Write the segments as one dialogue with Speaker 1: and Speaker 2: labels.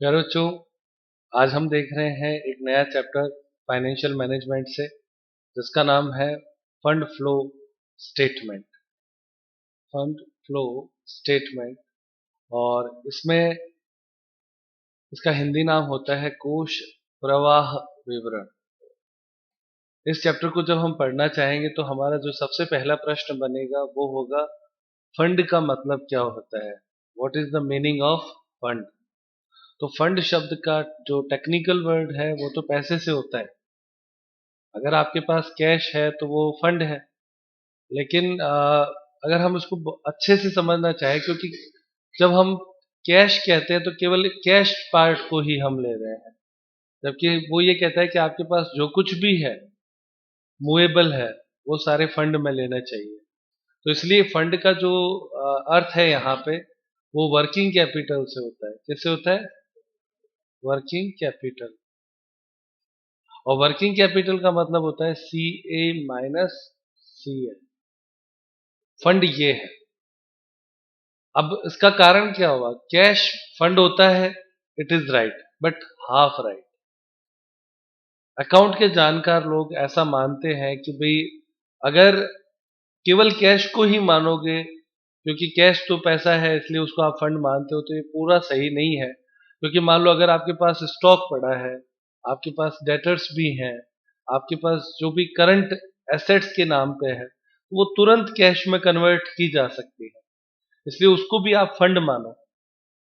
Speaker 1: प्यारे बच्चों, आज हम देख रहे हैं एक नया चैप्टर फाइनेंशियल मैनेजमेंट से, जिसका नाम है fund flow statement. Fund flow statement, और इसमें इसका हिंदी नाम होता है कोष प्रवाह विवरण। इस चैप्टर को जब हम पढ़ना चाहेंगे तो हमारा जो सबसे पहला प्रश्न बनेगा वो होगा, फंड का मतलब क्या होता है? What is the meaning of fund? तो फंड शब्द का जो टेक्निकल वर्ड है वो तो पैसे से होता है। अगर आपके पास कैश है तो वो फंड है। लेकिन अगर हम उसको अच्छे से समझना चाहें, क्योंकि जब हम कैश कहते हैं तो केवल कैश पार्ट को ही हम ले रहे हैं, जबकि वो ये कहता है कि आपके पास जो कुछ भी है मूवेबल है वो सारे फंड में लेना चाहिए। तो इसलिए फंड का जो अर्थ है यहाँ पे वो वर्किंग कैपिटल से होता है। किससे होता है? Working capital. और वर्किंग कैपिटल का मतलब होता है सी ए माइनस सी एल। फंड ये है। अब इसका कारण क्या हुआ? कैश फंड होता है, it is right, but half right. Account के जानकार लोग ऐसा मानते हैं कि भाई, अगर केवल कैश को ही मानोगे, क्योंकि कैश तो पैसा है इसलिए उसको आप फंड मानते हो, तो ये पूरा सही नहीं है। क्योंकि मान लो अगर आपके पास स्टॉक पड़ा है, आपके पास डेटर्स भी हैं, आपके पास जो भी करंट एसेट्स के नाम पे है, वो तुरंत कैश में कन्वर्ट की जा सकती है, इसलिए उसको भी आप फंड मानो।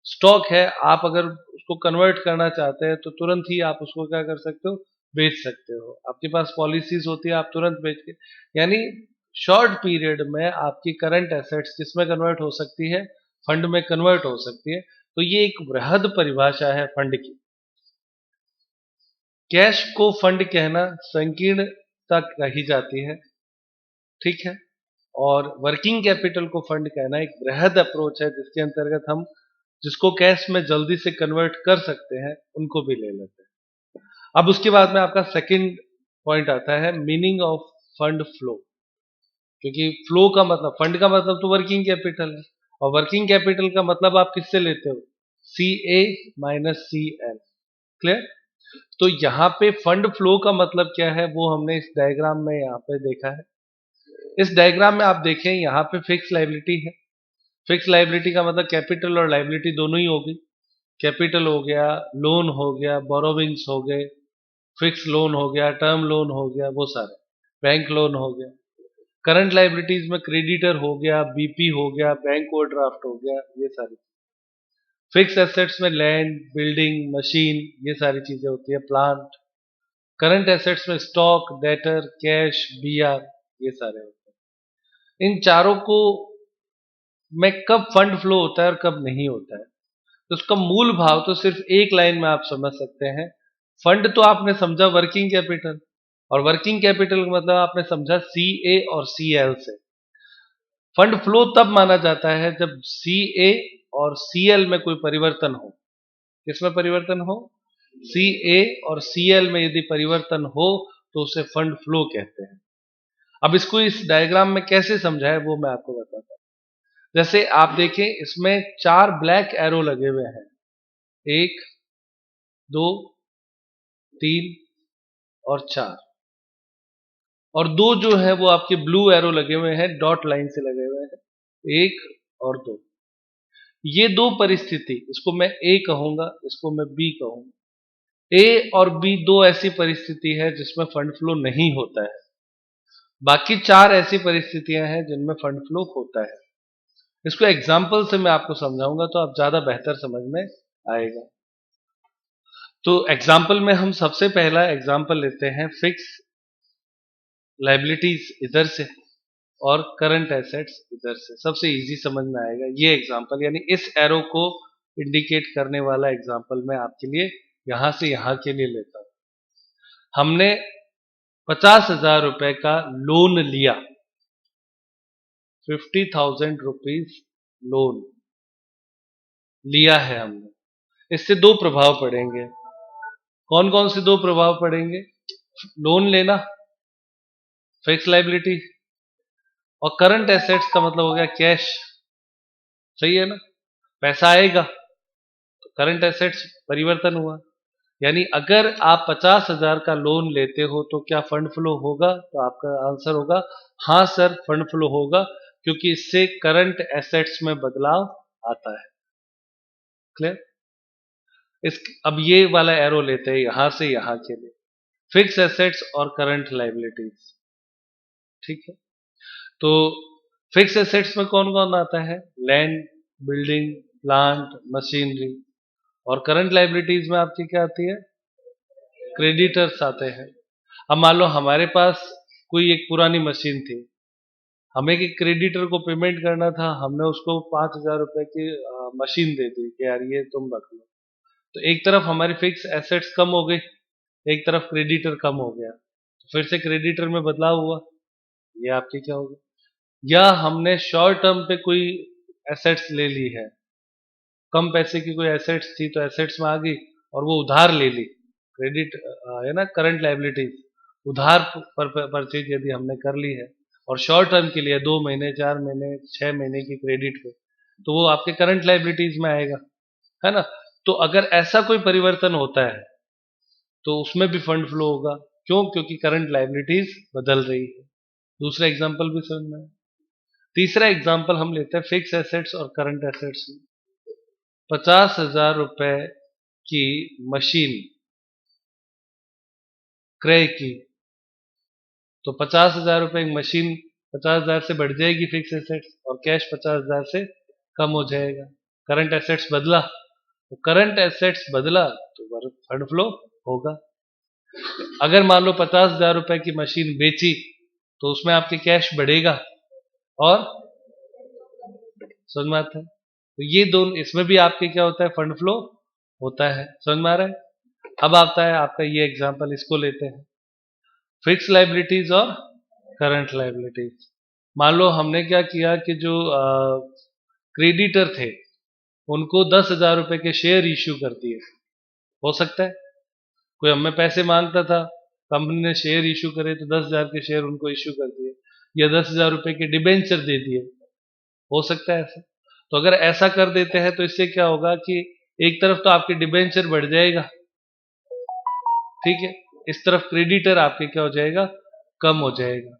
Speaker 1: स्टॉक है, आप अगर उसको कन्वर्ट करना चाहते हैं तो तुरंत ही आप उसको क्या कर सकते हो? बेच सकते हो। आपके पास पॉलिसीज होती है, आप तुरंत बेच के, यानी शॉर्ट पीरियड में आपकी करंट एसेट्स किसमें कन्वर्ट हो सकती है? फंड में कन्वर्ट हो सकती है। तो ये एक वृहद परिभाषा है फंड की। कैश को फंड कहना संकीर्णता कही जाती है, ठीक है। और वर्किंग कैपिटल को फंड कहना एक वृहद अप्रोच है, जिसके अंतर्गत हम जिसको कैश में जल्दी से कन्वर्ट कर सकते हैं उनको भी ले लेते हैं। अब उसके बाद में आपका सेकंड पॉइंट आता है मीनिंग ऑफ फंड फ्लो। क्योंकि फ्लो का मतलब, फंड का मतलब तो वर्किंग कैपिटल है, और वर्किंग कैपिटल का मतलब आप किससे लेते हो? सी ए माइनस सी एल। क्लियर? तो यहाँ पे फंड फ्लो का मतलब क्या है वो हमने इस डायग्राम में यहाँ पे देखा है। इस डायग्राम में आप देखें, यहाँ पे फिक्स लायबिलिटी है। फिक्स लायबिलिटी का मतलब कैपिटल और लायबिलिटी दोनों ही होगी। कैपिटल हो गया, लोन हो गया, बोरोविंग्स हो गए, फिक्स लोन हो गया, टर्म लोन हो गया, वो सारे, बैंक लोन हो गया। करंट लाइबिलिटीज में क्रेडिटर हो गया, बीपी हो गया, बैंक ओवरड्राफ्ट हो गया, ये सारी। फिक्स एसेट्स में लैंड, बिल्डिंग, मशीन, ये सारी चीजें होती है, प्लांट। करंट एसेट्स में स्टॉक, डेटर, कैश, बीआर, ये सारे होते हैं। इन चारों को में कब फंड फ्लो होता है और कब नहीं होता है, तो उसका मूल भाव तो सिर्फ एक लाइन में आप समझ सकते हैं। फंड तो आपने समझा वर्किंग कैपिटल, और वर्किंग कैपिटल का मतलब आपने समझा सी ए और सी एल से। फंड फ्लो तब माना जाता है जब सी ए और सी एल में कोई परिवर्तन हो। किसमें परिवर्तन हो? सी ए और सी एल में यदि परिवर्तन हो तो उसे फंड फ्लो कहते हैं। अब इसको इस डायग्राम में कैसे समझा है वो मैं आपको बताता हूं। जैसे आप देखें, इसमें 4 ब्लैक एरो लगे हुए हैं, 1 2 3 और 4, और 2 जो है वो आपके ब्लू एरो लगे हुए हैं, डॉट लाइन से लगे हुए हैं, 1 और 2। ये दो परिस्थिति, इसको मैं ए कहूंगा, इसको मैं बी कहूंगा। ए और बी दो ऐसी परिस्थिति है जिसमें फंड फ्लो नहीं होता है। बाकी 4 ऐसी परिस्थितियां हैं जिनमें फंड फ्लो होता है। इसको एग्जाम्पल से मैं आपको समझाऊंगा तो आप ज्यादा बेहतर समझ में आएगा। तो एग्जाम्पल में हम सबसे पहला एग्जाम्पल लेते हैं फिक्स लाइबिलिटीज इधर से और करंट एसेट्स इधर से। सबसे इजी समझ में आएगा ये एग्जाम्पल, यानी इस एरो को इंडिकेट करने वाला एग्जाम्पल मैं आपके लिए यहां से यहां के लिए लेता हूं। हमने 50,000 रुपए का लोन लिया, 50,000 रुपीज लोन लिया है हमने। इससे दो प्रभाव पड़ेंगे। कौन कौन से दो प्रभाव पड़ेंगे? लोन लेना, फिक्स लाइबिलिटी, और करंट एसेट्स का मतलब हो गया कैश। सही है ना? पैसा आएगा तो करंट एसेट्स परिवर्तन हुआ। यानी अगर आप 50,000 का लोन लेते हो तो क्या फंड फ्लो होगा? तो आपका आंसर होगा हाँ सर, फंड फ्लो होगा, क्योंकि इससे करंट एसेट्स में बदलाव आता है। क्लियर? इस अब ये वाला एरो लेते हैं यहां से यहां के लिए, फिक्स एसेट्स और करंट लाइबिलिटीज। ठीक है, तो फिक्स एसेट्स में कौन कौन आता है? Land, building, plant, machinery. और करंट लाइबिलिटीज में आपकी क्या आती है? क्रेडिटर्स आते हैं। अब मान लो हमारे पास कोई एक पुरानी मशीन थी, हमें एक क्रेडिटर को पेमेंट करना था, हमने उसको 5,000 रुपए की मशीन दे दी कि यार ये तुम रख लो। तो एक तरफ हमारी फिक्स एसेट्स कम हो गई, एक तरफ क्रेडिटर कम हो गया, तो फिर से क्रेडिटर में बदलाव हुआ, ये आपकी क्या होगी? या हमने शॉर्ट टर्म पे कोई एसेट्स ले ली है, कम पैसे की कोई एसेट्स थी तो एसेट्स में आ गई और वो उधार ले ली, क्रेडिट है ना, करंट लाइबिलिटीज। उधार पर परचेज यदि हमने कर ली है और शॉर्ट टर्म के लिए 2 महीने, 4 महीने, 6 महीने की क्रेडिट पे, तो वो आपके करंट लाइबिलिटीज में आएगा, है ना। तो अगर ऐसा कोई परिवर्तन होता है तो उसमें भी फंड फ्लो होगा। क्यों? क्योंकि करंट लाइबिलिटीज बदल रही है। दूसरा एग्जांपल भी समझ में आया। तीसरा एग्जांपल हम लेते हैं फिक्स एसेट्स और करंट एसेट्स में। 50,000 रुपए की मशीन क्रय की, तो 50,000 रुपए की मशीन 50,000 से बढ़ जाएगी फिक्स एसेट्स, और कैश 50,000 से कम हो जाएगा। करंट एसेट्स बदला, तो करंट एसेट्स बदला तो फंड फ्लो होगा। अगर मान लो 50,000 रुपए की मशीन बेची तो उसमें आपके कैश बढ़ेगा और समझ में आता है। तो ये दोनों, इसमें भी आपके क्या होता है? फंड फ्लो होता है। समझ में आ रहा है? अब आता है आपका ये एग्जांपल, इसको लेते हैं, फिक्स लाइबिलिटीज और करंट लाइबिलिटीज। मान लो हमने क्या किया कि जो क्रेडिटर थे उनको 10,000 रुपए के शेयर इश्यू कर दिए। हो सकता है कोई हमें पैसे मांगता था, कंपनी ने शेयर इशू करे तो 10,000 के शेयर उनको इशू कर दिए, या 10,000 रुपए के डिबेंचर दे दिए। हो सकता है ऐसा। तो अगर ऐसा कर देते हैं तो इससे क्या होगा कि एक तरफ तो आपके डिबेंचर बढ़ जाएगा, ठीक है, इस तरफ क्रेडिटर आपके क्या हो जाएगा? कम हो जाएगा।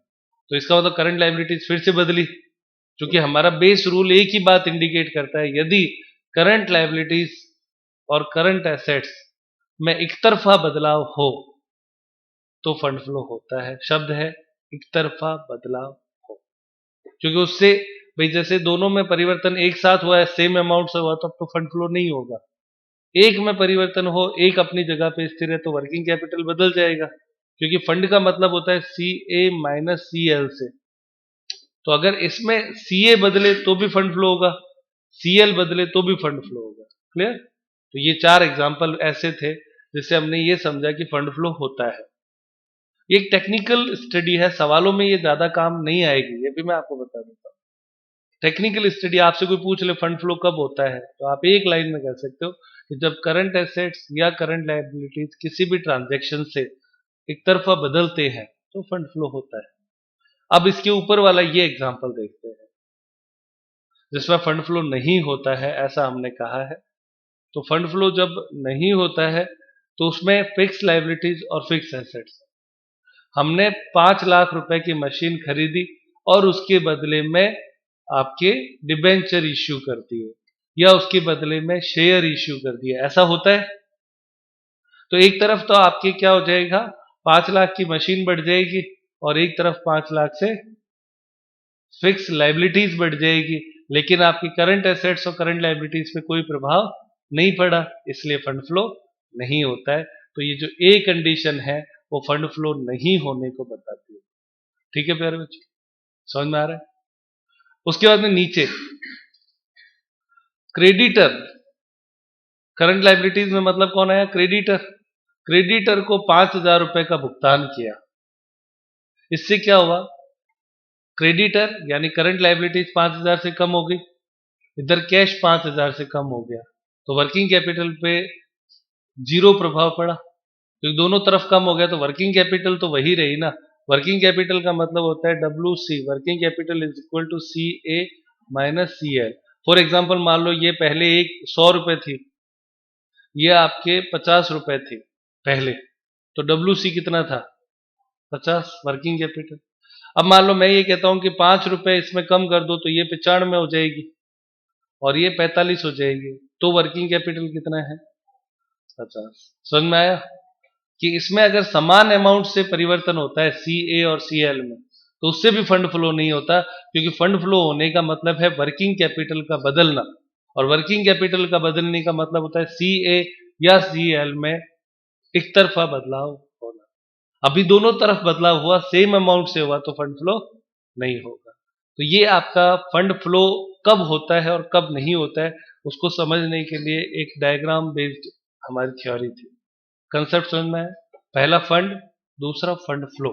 Speaker 1: तो इसका मतलब करंट लाइबिलिटीज फिर से बदली, क्योंकि हमारा बेस रूल एक ही बात इंडिकेट करता है, यदि करंट लाइबिलिटीज और करंट एसेट्स में एक तरफा बदलाव हो तो फंड फ्लो होता है। शब्द है एक तरफा बदलाव हो, क्योंकि उससे भाई जैसे दोनों में परिवर्तन एक साथ हुआ है, सेम अमाउंट से हुआ, तब तो फंड फ्लो नहीं होगा। एक में परिवर्तन हो, एक अपनी जगह पे स्थिर है, तो वर्किंग कैपिटल बदल जाएगा, क्योंकि फंड का मतलब होता है सी ए माइनस सी एल से। तो अगर इसमें सी ए बदले तो भी फंड फ्लो होगा, सी एल बदले तो भी फंड फ्लो होगा। क्लियर? तो ये 4 एग्जाम्पल ऐसे थे जिससे हमने ये समझा कि फंड फ्लो होता है। ये एक टेक्निकल स्टडी है, सवालों में ये ज्यादा काम नहीं आएगी, ये भी मैं आपको बता देता हूँ। टेक्निकल स्टडी, आपसे कोई पूछ ले फंड फ्लो कब होता है, तो आप एक लाइन में कह सकते हो कि जब करंट एसेट्स या करंट लायबिलिटीज किसी भी ट्रांजैक्शन से एक तरफा बदलते हैं तो फंड फ्लो होता है। अब इसके ऊपर वाला ये एग्जांपल देखते हैं जिसमें फंड फ्लो नहीं होता है, ऐसा हमने कहा है। तो फंड फ्लो जब नहीं होता है तो उसमें फिक्स लायबिलिटीज और फिक्स एसेट्स, हमने 5 लाख रुपए की मशीन खरीदी और उसके बदले में आपके डिबेंचर इश्यू कर दिए, या उसके बदले में शेयर इश्यू कर दिए, ऐसा होता है। तो एक तरफ तो आपके क्या हो जाएगा? 5 लाख की मशीन बढ़ जाएगी और एक तरफ 5 लाख से फिक्स लाइबिलिटीज बढ़ जाएगी, लेकिन आपकी करंट एसेट्स और करंट लाइबिलिटीज पे कोई प्रभाव नहीं पड़ा, इसलिए फंड फ्लो नहीं होता है। तो ये जो ए कंडीशन है वो फंड फ्लो नहीं होने को बताती है। ठीक है प्यारे बच्चों, समझ में आ रहा है? उसके बाद में नीचे क्रेडिटर, करंट लाइबिलिटीज में मतलब कौन आया? क्रेडिटर। क्रेडिटर को 5,000 रुपए का भुगतान किया, इससे क्या हुआ? क्रेडिटर यानी करंट लाइबिलिटीज 5,000 से कम हो गई, इधर कैश 5,000 से कम हो गया, तो वर्किंग कैपिटल पे जीरो प्रभाव पड़ा, क्योंकि दोनों तरफ कम हो गया, तो वर्किंग कैपिटल तो वही रही ना। वर्किंग कैपिटल का मतलब होता है WC, working capital is equal to CA minus CL। For example मान लो ये पहले एक 100 रुपए थी, ये आपके 50 रुपए थे पहले, तो WC कितना था? 50 वर्किंग कैपिटल। अब मान लो मैं ये कहता हूं कि 5 रुपए इसमें कम कर दो तो ये 95 हो जाएगी और ये 45 हो जाएगी, तो वर्किंग कैपिटल कितना है? 50। समझ में आया कि इसमें अगर समान अमाउंट से परिवर्तन होता है CA और CL में, तो उससे भी फंड फ्लो नहीं होता, क्योंकि फंड फ्लो होने का मतलब है वर्किंग कैपिटल का बदलना, और वर्किंग कैपिटल का बदलने का मतलब होता है CA या CL में एक तरफा बदलाव होना। अभी दोनों तरफ बदलाव हुआ, सेम अमाउंट से हुआ, तो फंड फ्लो नहीं होगा। तो ये आपका फंड फ्लो कब होता है और कब नहीं होता है, उसको समझने के लिए एक डायग्राम बेस्ड हमारी थ्योरी थी। कंसेप्ट समझ में है? पहला फंड, दूसरा फंड फ्लो।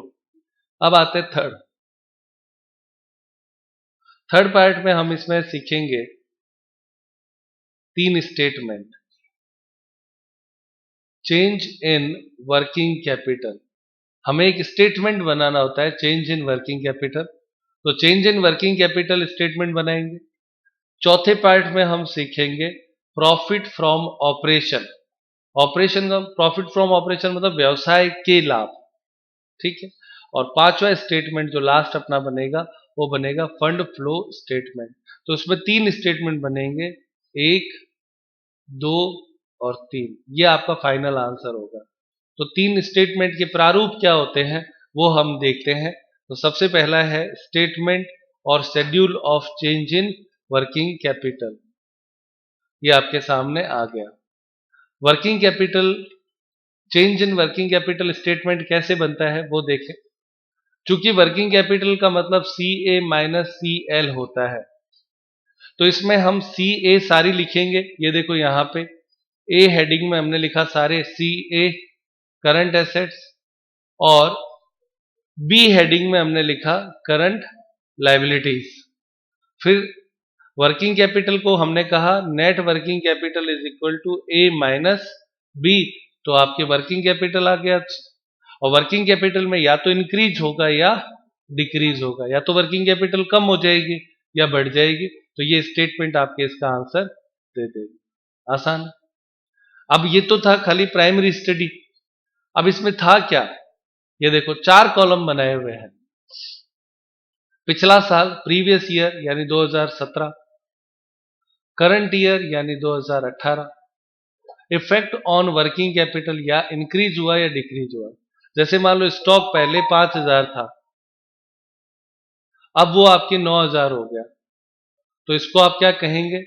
Speaker 1: अब आते हैं थर्ड पार्ट में हम इसमें सीखेंगे 3 statement. Change in working capital, हमें एक स्टेटमेंट बनाना होता है चेंज इन वर्किंग कैपिटल, तो change in working capital statement बनाएंगे। चौथे पार्ट में हम सीखेंगे प्रॉफिट फ्रॉम ऑपरेशन। ऑपरेशन का प्रॉफिट फ्रॉम ऑपरेशन मतलब व्यवसाय के लाभ, ठीक है। और पांचवा स्टेटमेंट जो लास्ट अपना बनेगा वो बनेगा फंड फ्लो स्टेटमेंट। तो उसमें 3 स्टेटमेंट बनेंगे, 1, 2 और 3। ये आपका फाइनल आंसर होगा। तो 3 स्टेटमेंट के प्रारूप क्या होते हैं वो हम देखते हैं। तो सबसे पहला है स्टेटमेंट और schedule of change in working capital, ये आपके सामने आ गया। Working capital, change in working capital statement कैसे बनता है वो देखें। चूंकि वर्किंग कैपिटल का मतलब CA माइनस CL होता है, तो इसमें हम CA सारी लिखेंगे। ये देखो यहाँ पे A हेडिंग में हमने लिखा सारे CA करंट एसेट्स, और B हेडिंग में हमने लिखा करंट लायबिलिटीज। फिर वर्किंग कैपिटल को हमने कहा net working capital is equal to A minus B, तो आपके वर्किंग कैपिटल आ गया। और वर्किंग कैपिटल में या तो इंक्रीज होगा या डिक्रीज होगा, या तो वर्किंग कैपिटल कम हो जाएगी या बढ़ जाएगी, तो ये स्टेटमेंट आपके इसका आंसर दे देगी। आसान। अब ये तो था खाली प्राइमरी स्टडी, अब इसमें था क्या, ये देखो 4 कॉलम बनाए हुए हैं। पिछला साल प्रीवियस ईयर यानी 2017, करंट ईयर यानी 2018, इफेक्ट ऑन वर्किंग कैपिटल या इंक्रीज हुआ या डिक्रीज हुआ। जैसे मान लो स्टॉक पहले 5000 था, अब वो आपके 9000 हो गया, तो इसको आप क्या कहेंगे?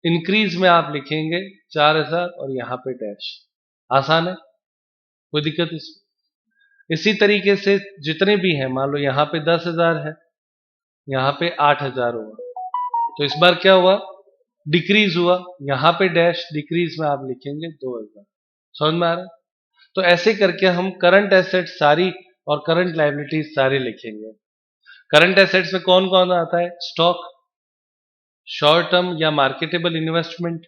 Speaker 1: इंक्रीज में आप लिखेंगे 4000 और यहां पे डैश। आसान है, कोई दिक्कत इसमें? इसी तरीके से जितने भी हैं, मान लो यहां पे 10,000 है, यहां पे 8,000 हुआ, तो इस बार क्या हुआ? डिक्रीज हुआ, यहां पे डैश, डिक्रीज में आप लिखेंगे 2000। समझ में आ रहा है? तो ऐसे करके हम करंट एसेट सारी और करंट लायबिलिटीज सारी लिखेंगे। करंट एसेट्स में कौन कौन आता है? स्टॉक, शॉर्ट टर्म या marketable investment,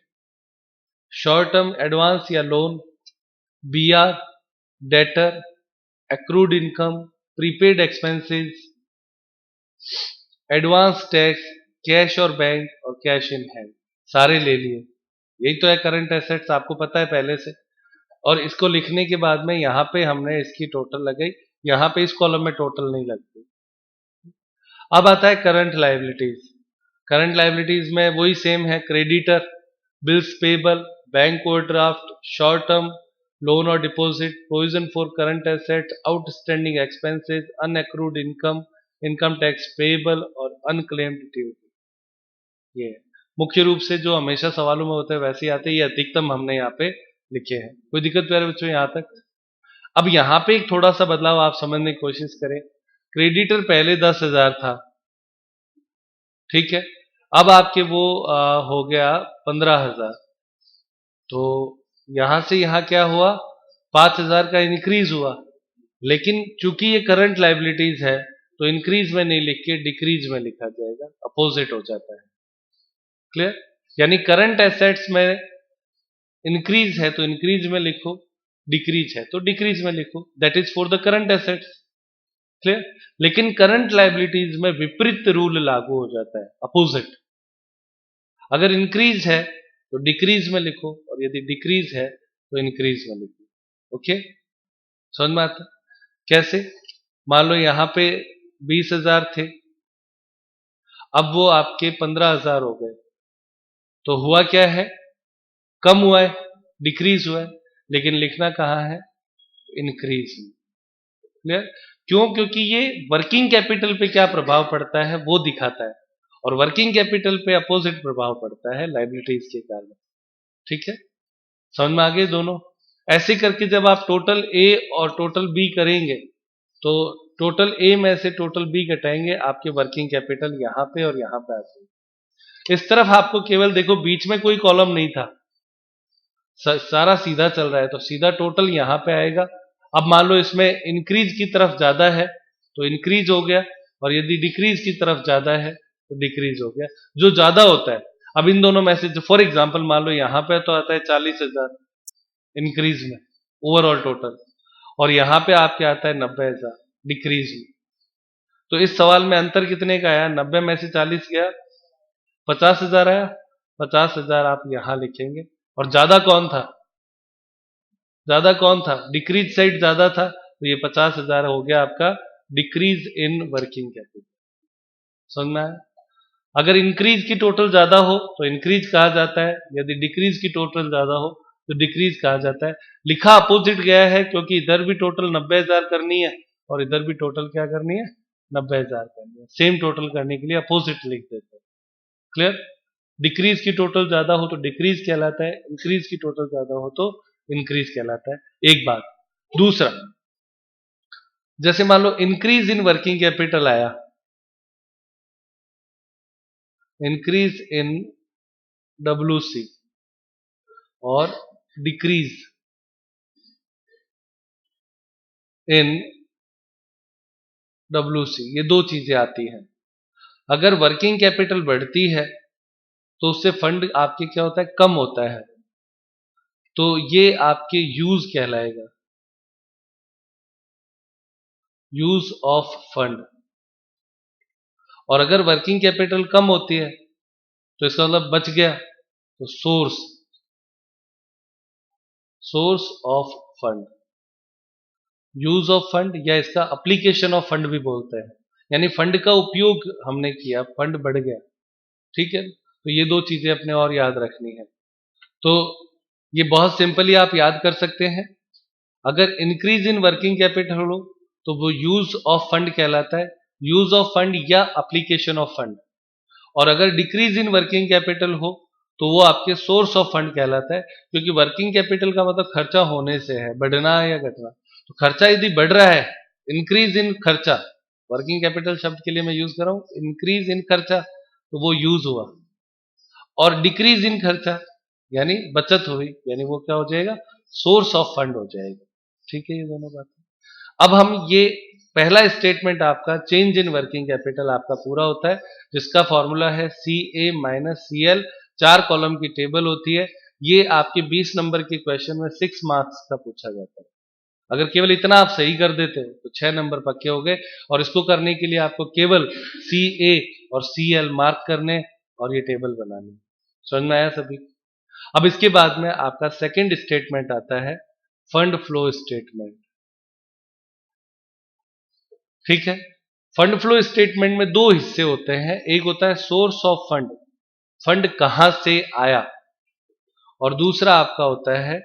Speaker 1: short term advance या loan, BR, debtor, accrued income, prepaid expenses, advance tax, cash और बैंक, और कैश इन हैंड, सारे ले लिए। यही तो है करंट एसेट्स, आपको पता है पहले से। और इसको लिखने के बाद में यहाँ पे हमने इसकी टोटल लगाई, यहाँ पे इस कॉलम में टोटल नहीं लगती। अब आता है करंट लायबिलिटीज। करंट लायबिलिटीज में वही सेम है, creditor, bills payable, bank overdraft, short term loan और deposit, provision for current asset, outstanding expenses, unaccrued income, income tax payable और अनक्लेम्ड ड्यूटी। ये मुख्य रूप से जो हमेशा सवालों में होते हैं वैसे ही आते हैं, ये अधिकतम हमने यहाँ पे लिखे हैं। कोई दिक्कत प्यारे बच्चों यहाँ तक? अब यहाँ पे एक थोड़ा सा बदलाव आप समझने की कोशिश करें। क्रेडिटर पहले 10,000 था, ठीक है, अब आपके वो हो गया 15,000, तो यहां से यहां क्या हुआ? 5,000 का इंक्रीज हुआ, लेकिन चूंकि ये करंट लायबिलिटीज है तो इंक्रीज में नहीं लिख के डिक्रीज में लिखा जाएगा, अपोजिट हो जाता है। क्लियर? यानी करंट एसेट्स में इंक्रीज है तो इंक्रीज में लिखो, डिक्रीज है तो डिक्रीज में लिखो, that is for the current assets. Clear? लेकिन करंट लायबिलिटीज में विपरीत रूल लागू हो जाता है, अपोजिट। अगर इंक्रीज है तो डिक्रीज में लिखो, और यदि डिक्रीज है तो इंक्रीज में लिखो। ओके, समझ में आता? कैसे? मान लो यहाँ पे 20,000 थे, अब वो आपके 15,000 हो गए, तो हुआ क्या है? कम हुआ है, डिक्रीज हुआ है, लेकिन लिखना कहाँ है? इंक्रीज में। क्लियर? क्यों? क्योंकि ये वर्किंग कैपिटल पे क्या प्रभाव पड़ता है वो दिखाता है, और वर्किंग कैपिटल पे अपोजिट प्रभाव पड़ता है लायबिलिटीज के कारण। ठीक है, समझ में आ गए दोनों? ऐसे करके जब आप टोटल ए और टोटल बी करेंगे, तो टोटल ए में से टोटल बी घटाएंगे, आपके वर्किंग कैपिटल यहाँ पे और यहाँ पे आ जाएंगे। इस तरफ आपको केवल देखो, बीच में कोई कॉलम नहीं था, सारा सीधा चल रहा है, तो सीधा टोटल यहाँ पे आएगा। अब मान लो इसमें इंक्रीज की तरफ ज्यादा है तो इंक्रीज हो गया, और यदि डिक्रीज की तरफ ज्यादा है तो डिक्रीज हो गया, जो ज्यादा होता है। अब इन दोनों में से फॉर एग्जाम्पल मान लो यहाँ पे तो आता है 40,000 इंक्रीज में ओवरऑल टोटल, और यहाँ पे आपके आता है 90,000 डिक्रीज में। तो इस सवाल में अंतर कितने का आया? 90 में से 40 गया, 50,000 आया। 50,000 आप यहां लिखेंगे। और ज्यादा कौन था? ज्यादा कौन था? डिक्रीज साइड ज्यादा था, तो ये 50,000 हो गया आपका डिक्रीज इन वर्किंग कैपिटल। समझ में आया? अगर इंक्रीज की टोटल ज्यादा हो तो इंक्रीज कहा जाता है, यदि डिक्रीज की टोटल ज्यादा हो तो डिक्रीज कहा जाता है। लिखा अपोजिट गया है क्योंकि इधर भी टोटल 90,000 करनी है और इधर भी टोटल क्या करनी है? 90,000 करनी है। सेम टोटल करने के लिए अपोजिट लिख देते हैं। क्लियर? डिक्रीज की टोटल ज्यादा हो तो डिक्रीज कहलाता है, इंक्रीज की टोटल ज्यादा हो तो इंक्रीज कहलाता है। एक बात। दूसरा, जैसे मान लो इंक्रीज इन वर्किंग कैपिटल आया, इंक्रीज इन WC और डिक्रीज इन WC, ये दो चीजें आती हैं। अगर वर्किंग कैपिटल बढ़ती है तो उससे फंड आपके क्या होता है? कम होता है, तो ये आपके यूज कहलाएगा, यूज ऑफ फंड। और अगर वर्किंग कैपिटल कम होती है तो इसका मतलब बच गया, तो source, source of fund, use of fund, या इसका एप्लीकेशन ऑफ फंड भी बोलते हैं, यानी फंड का उपयोग हमने किया, फंड बढ़ गया। ठीक है, तो ये दो चीजें अपने और याद रखनी है। तो ये बहुत सिंपली आप याद कर सकते हैं। अगर इंक्रीज इन वर्किंग कैपिटल हो तो वो यूज ऑफ फंड कहलाता है, यूज ऑफ फंड या एप्लीकेशन ऑफ फंड। और अगर डिक्रीज इन वर्किंग कैपिटल हो तो वो आपके सोर्स ऑफ फंड कहलाता है, क्योंकि वर्किंग कैपिटल का मतलब खर्चा होने से है, बढ़ना है या घटना। तो खर्चा यदि बढ़ रहा है, इंक्रीज इन खर्चा, वर्किंग कैपिटल शब्द के लिए मैं यूज कर रहा हूं इंक्रीज इन खर्चा, तो वो यूज हुआ। और डिक्रीज इन खर्चा यानी बचत हुई, यानी वो क्या हो जाएगा? सोर्स ऑफ फंड हो जाएगा। ठीक है, ये दोनों बातें। अब हम ये पहला स्टेटमेंट आपका चेंज इन वर्किंग कैपिटल आपका पूरा होता है, जिसका फॉर्मूला है CA माइनस CL। 4 कॉलम की टेबल होती है। ये आपके 20 नंबर के क्वेश्चन में 6 मार्क्स का पूछा जाता है। अगर केवल इतना आप सही कर देते तो 6 नंबर पक्के हो गए। और इसको करने के लिए आपको केवल CA और CL मार्क करने और ये टेबल बनानी। समझ में आया सभी? अब इसके बाद में आपका सेकंड स्टेटमेंट आता है फंड फ्लो स्टेटमेंट। ठीक है, फंड फ्लो स्टेटमेंट में दो हिस्से होते हैं। एक होता है सोर्स ऑफ फंड, फंड कहां से आया, और दूसरा आपका होता है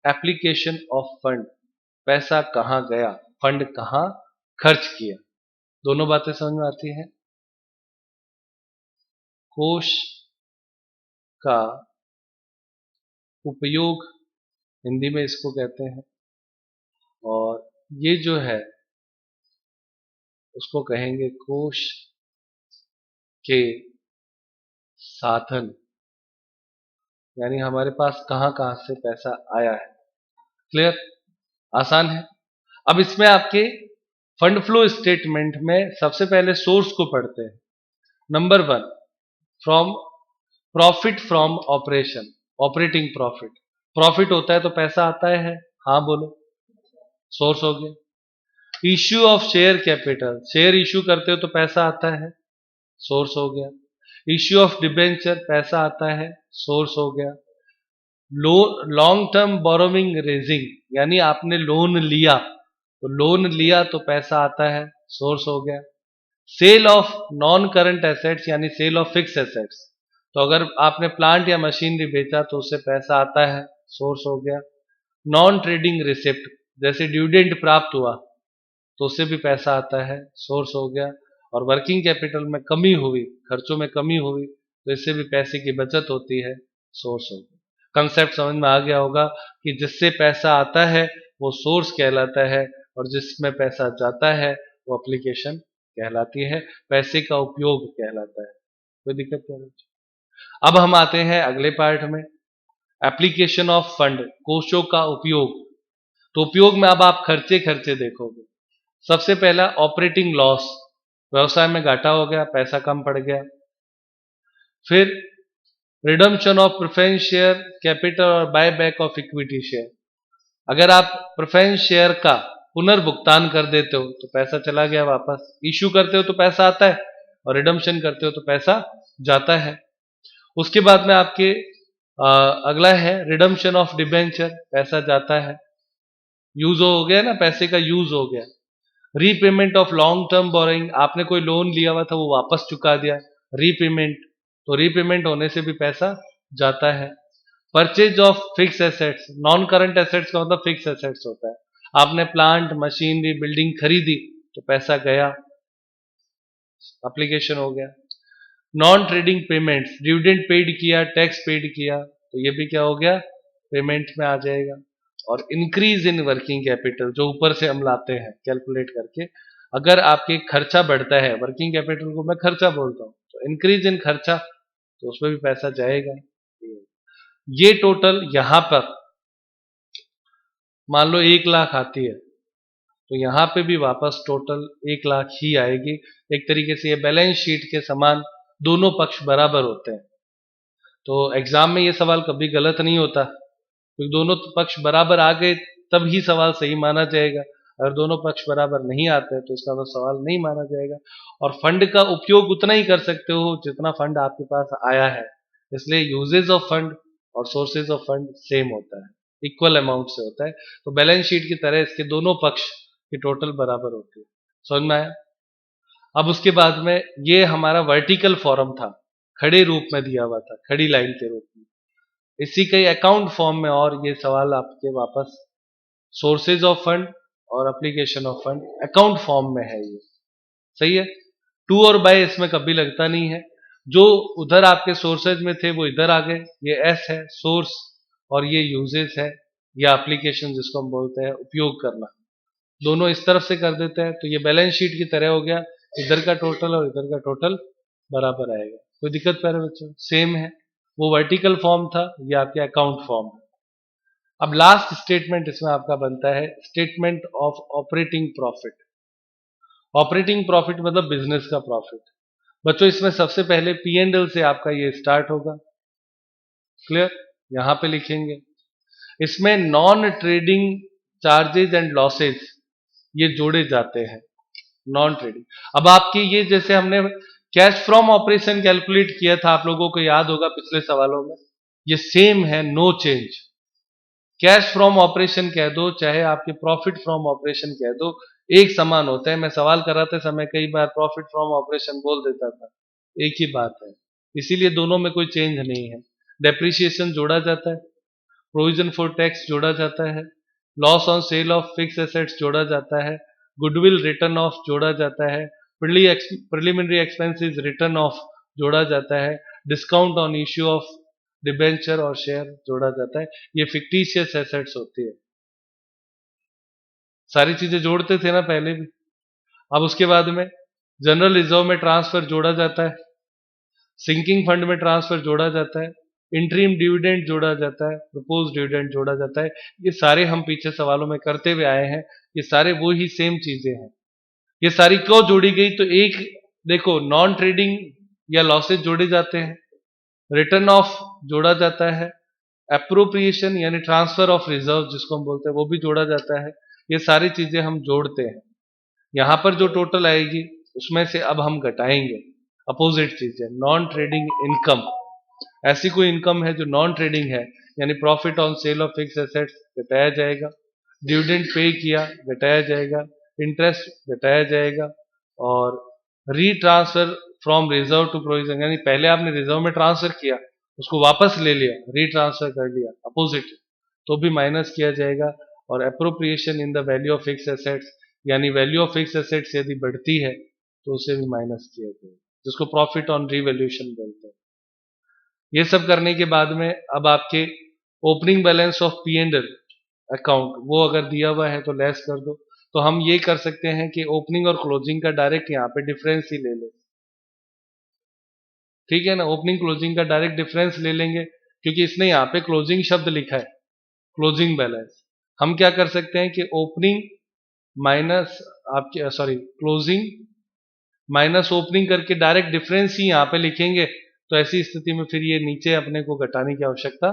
Speaker 1: एप्लीकेशन ऑफ फंड, पैसा कहां गया, फंड कहां खर्च किया। दोनों बातें समझ में आती हैं? कोष का उपयोग हिंदी में इसको कहते हैं, और ये जो है उसको कहेंगे कोष के साधन, यानी हमारे पास कहां कहां से पैसा आया है। क्लियर? आसान है। अब इसमें आपके फंड फ्लो स्टेटमेंट में सबसे पहले सोर्स को पढ़ते हैं। Number 1, from profit from operation, operating profit. Profit होता है तो पैसा आता है, हाँ बोलो, सोर्स हो गया। Issue of share capital, share issue करते हो तो पैसा आता है, सोर्स हो गया। इश्यू ऑफ डिबेंचर, पैसा आता है, सोर्स हो गया। लॉन्ग टर्म बोरोविंग रेजिंग, यानी आपने लोन लिया, तो लोन लिया तो पैसा आता है, सोर्स हो गया। Sale of non current assets यानी सेल ऑफ फिक्स एसेट्स, तो अगर आपने प्लांट या मशीनरी बेचा तो उससे पैसा आता है, सोर्स हो गया। नॉन ट्रेडिंग रिसिप्ट, जैसे ड्यूडेंट प्राप्त हुआ तो उससे भी पैसा आता है, सोर्स हो गया। और वर्किंग कैपिटल में कमी हुई, खर्चों में कमी हुई, तो इससे भी पैसे की बचत होती है, सोर्स हो गया। कंसेप्ट समझ में आ गया होगा कि जिससे पैसा आता है वो सोर्स कहलाता है, और जिसमें पैसा जाता है वो एप्लीकेशन कहलाती है, पैसे का उपयोग कहलाता है। कोई दिक्कत नहीं। अब हम आते हैं अगले पार्ट में, एप्लीकेशन ऑफ फंड, कोषों का उपयोग। तो उपयोग में अब आप खर्चे खर्चे देखोगे। सबसे पहला ऑपरेटिंग लॉस, व्यवसाय में घाटा हो गया, पैसा कम पड़ गया। फिर redemption of preference share capital और buy back of equity share, अगर आप प्रेफरेंस शेयर का पुनर्भुगतान कर देते हो तो पैसा चला गया वापस, इश्यू करते हो तो पैसा आता है, और रिडम्पशन करते हो तो पैसा जाता है। उसके बाद में आपके अगला है रिडम्पशन ऑफ डिबेंचर, पैसा जाता है, यूज हो गया ना, पैसे का यूज हो गया। Repayment of long term borrowing, आपने कोई लोन लिया हुआ था वो वापस चुका दिया, रीपेमेंट, तो रीपेमेंट होने से भी पैसा जाता है। Purchase of fix assets, non current assets का मतलब फिक्स एसेट्स होता है, आपने प्लांट मशीनरी बिल्डिंग खरीदी तो पैसा गया, एप्लीकेशन हो गया। Non trading payments, dividend paid किया, टैक्स पेड किया, तो ये भी क्या हो गया, पेमेंट में आ जाएगा। और इंक्रीज इन वर्किंग कैपिटल, जो ऊपर से हम लाते हैं कैलकुलेट करके, अगर आपके खर्चा बढ़ता है, वर्किंग कैपिटल को मैं खर्चा बोलता हूँ, तो इंक्रीज इन खर्चा, तो उसमें भी पैसा जाएगा। ये टोटल यहां पर मान लो 1 लाख आती है, तो यहां पे भी वापस टोटल 1 लाख ही आएगी। एक तरीके से ये बैलेंस शीट के समान दोनों पक्ष बराबर होते हैं। तो एग्जाम में ये सवाल कभी गलत नहीं होता, क्योंकि दोनों पक्ष बराबर आ गए तब ही सवाल सही माना जाएगा। अगर दोनों पक्ष बराबर नहीं आते हैं तो इसका मतलब सवाल नहीं माना जाएगा। और फंड का उपयोग उतना ही कर सकते हो जितना फंड आपके पास आया है, इसलिए यूजेज ऑफ फंड और सोर्सेज ऑफ फंड सेम होता है, इक्वल अमाउंट से होता है। तो बैलेंस शीट की तरह इसके दोनों पक्ष की टोटल बराबर होती है। समझ में आया? अब उसके बाद में ये हमारा वर्टिकल फॉर्म था, खड़े रूप में दिया हुआ था, खड़ी लाइन के रूप में। इसी के अकाउंट फॉर्म में और ये सवाल आपके वापस सोर्सेज ऑफ फंड और application of fund account form में है, ये सही है। टू और बाय इसमें कभी लगता नहीं है, जो उधर आपके सोर्सेज में थे वो इधर आ गए, ये एस है सोर्स और ये यूजेज है या एप्लीकेशन जिसको हम बोलते हैं उपयोग करना, दोनों इस तरफ से कर देते हैं, तो ये बैलेंस शीट की तरह हो गया, इधर का टोटल और इधर का टोटल बराबर आएगा। कोई दिक्कत प्यारे बच्चों? सेम है, वो वर्टिकल फॉर्म था, ये आपके अकाउंट फॉर्म है। अब लास्ट स्टेटमेंट इसमें आपका बनता है statement of operating profit. Operating profit मतलब बिजनेस का प्रॉफिट। बच्चों इसमें सबसे पहले पी एंड एल से आपका ये स्टार्ट होगा, क्लियर? यहां पे लिखेंगे, इसमें non trading charges and losses ये जोड़े जाते हैं, नॉन ट्रेडिंग। अब आपकी ये जैसे हमने कैश फ्रॉम ऑपरेशन कैलकुलेट किया था, आप लोगों को याद होगा पिछले सवालों में, ये सेम है, no change. Cash from operation कह दो चाहे आपके प्रॉफिट फ्रॉम ऑपरेशन कह दो, एक समान होता है। मैं सवाल कराते समय कई बार प्रॉफिट फ्रॉम ऑपरेशन बोल देता था, एक ही बात है, इसीलिए दोनों में कोई चेंज नहीं है। डेप्रिसिएशन जोड़ा जाता है, प्रोविजन फॉर टैक्स जोड़ा जाता है, loss on sale of fix assets जोड़ा जाता है, गुडविल रिटर्न ऑफ जोड़ा जाता है, प्रिलिमिनरी एक्सपेंसेस रिटर्न ऑफ जोड़ा जाता है, discount on issue of debenture और शेयर जोड़ा जाता है। ये फिक्टिशियस एसेट्स होती है, सारी चीजें जोड़ते थे ना पहले भी। अब उसके बाद में जनरल रिजर्व में ट्रांसफर जोड़ा जाता है, सिंकिंग फंड में ट्रांसफर जोड़ा जाता है, इंटरिम डिविडेंड जोड़ा जाता है, प्रपोज डिविडेंड जोड़ा जाता है। ये सारे हम पीछे सवालों में करते हुए आए हैं, ये सारे वो ही सेम चीजें हैं। ये सारी क्यों जोड़ी गई? तो एक देखो, नॉन ट्रेडिंग या लॉसेज जोड़े जाते हैं, रिटर्न ऑफ जोड़ा जाता है, एप्रोप्रिएशन यानी ट्रांसफर ऑफ रिजर्व जिसको हम बोलते हैं वो भी जोड़ा जाता है। ये सारी चीजें हम जोड़ते हैं, यहां पर जो टोटल आएगी उसमें से अब हम घटाएंगे अपोजिट चीजें, नॉन ट्रेडिंग इनकम। ऐसी कोई इनकम है जो नॉन ट्रेडिंग है, यानी profit on sale of fix assets घटाया जाएगा, डिविडेंड पे किया घटाया जाएगा, इंटरेस्ट घटाया जाएगा, और रीट्रांसफर फ्रॉम रिजर्व टू प्रोविजन, यानी पहले आपने रिजर्व में ट्रांसफर किया, उसको वापस ले लिया, रीट्रांसफर कर लिया अपोजिट, तो भी माइनस किया जाएगा। और appropriation in the value of fix assets, यानी वैल्यू ऑफ फिक्स एसेट्स यदि बढ़ती है तो उसे भी माइनस किया जाएगा, जिसको प्रॉफिट ऑन रिवैल्यूएशन बोलते हैं। ये सब करने के बाद में अब आपके opening balance of P and L account वो अगर दिया हुआ है तो लेस कर दो। तो हम ये कर सकते हैं कि ओपनिंग और क्लोजिंग का डायरेक्ट यहाँ पे डिफरेंस ही ले लें, ठीक है ना, ओपनिंग क्लोजिंग का डायरेक्ट डिफरेंस ले लेंगे, क्योंकि इसने यहाँ पे क्लोजिंग शब्द लिखा है, क्लोजिंग बैलेंस। हम क्या कर सकते हैं कि ओपनिंग माइनस आपके क्लोजिंग माइनस ओपनिंग करके डायरेक्ट डिफरेंस ही यहाँ पे लिखेंगे, तो ऐसी स्थिति में फिर ये नीचे अपने को घटाने की आवश्यकता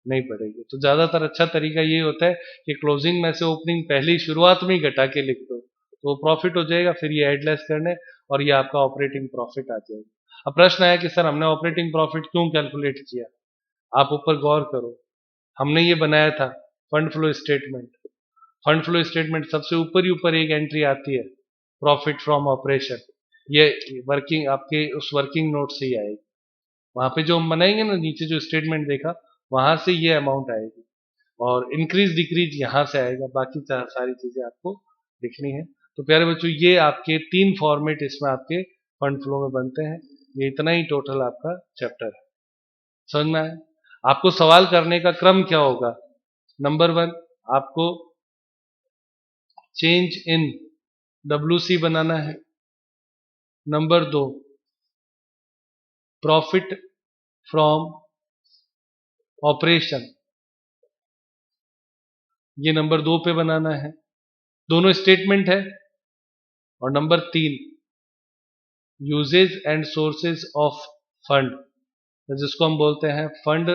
Speaker 1: नहीं पड़ेगी। तो ज्यादातर अच्छा तरीका ये होता है कि क्लोजिंग में से ओपनिंग पहली शुरुआत में ही घटा के लिख दो, तो प्रॉफिट हो जाएगा, फिर ये एड लेस करने और ये आपका ऑपरेटिंग प्रॉफिट आ जाएगा। अब प्रश्न आया कि सर हमने ऑपरेटिंग प्रॉफिट क्यों कैलकुलेट किया, आप ऊपर गौर करो, हमने ये बनाया था fund flow statement. Fund flow statement सबसे ऊपर ही ऊपर एक एंट्री आती है प्रॉफिट फ्रॉम ऑपरेशन, ये वर्किंग आपके उस वर्किंग नोट से ही आएगी, वहां पे जो हम बनाएंगे ना नीचे जो स्टेटमेंट देखा वहां से ये अमाउंट आएगी, और इंक्रीज डिक्रीज यहाँ से आएगा, बाकी सारी चीजें आपको लिखनी है। तो प्यारे बच्चों ये आपके 3 फॉर्मेट इसमें आपके फंड फ्लो में बनते हैं। ये इतना ही टोटल आपका चैप्टर है, समझ में आया? आपको सवाल करने का क्रम क्या होगा, नंबर 1 आपको चेंज इन WC बनाना है, नंबर 2 प्रॉफिट फ्रॉम ऑपरेशन, ये नंबर 2 पे बनाना है, दोनों स्टेटमेंट है। और number 3 uses and sources of fund, जिसको हम बोलते हैं फंड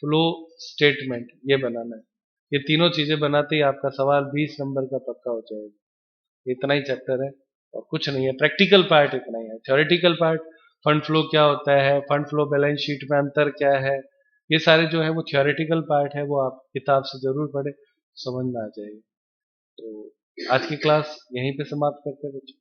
Speaker 1: फ्लो स्टेटमेंट, ये बनाना है। ये तीनों चीजें बनाते ही आपका सवाल 20 नंबर का पक्का हो जाएगा। इतना ही चैप्टर है और कुछ नहीं है, प्रैक्टिकल पार्ट इतना ही है। थ्योरेटिकल पार्ट फंड फ्लो क्या होता है, फंड फ्लो बैलेंस शीट में अंतर क्या है, ये सारे जो है वो थ्योरेटिकल पार्ट है, वो आप किताब से जरूर पढ़े, समझ में आ जाएगा। तो आज की क्लास यहीं पे समाप्त करते हैं बच्चों।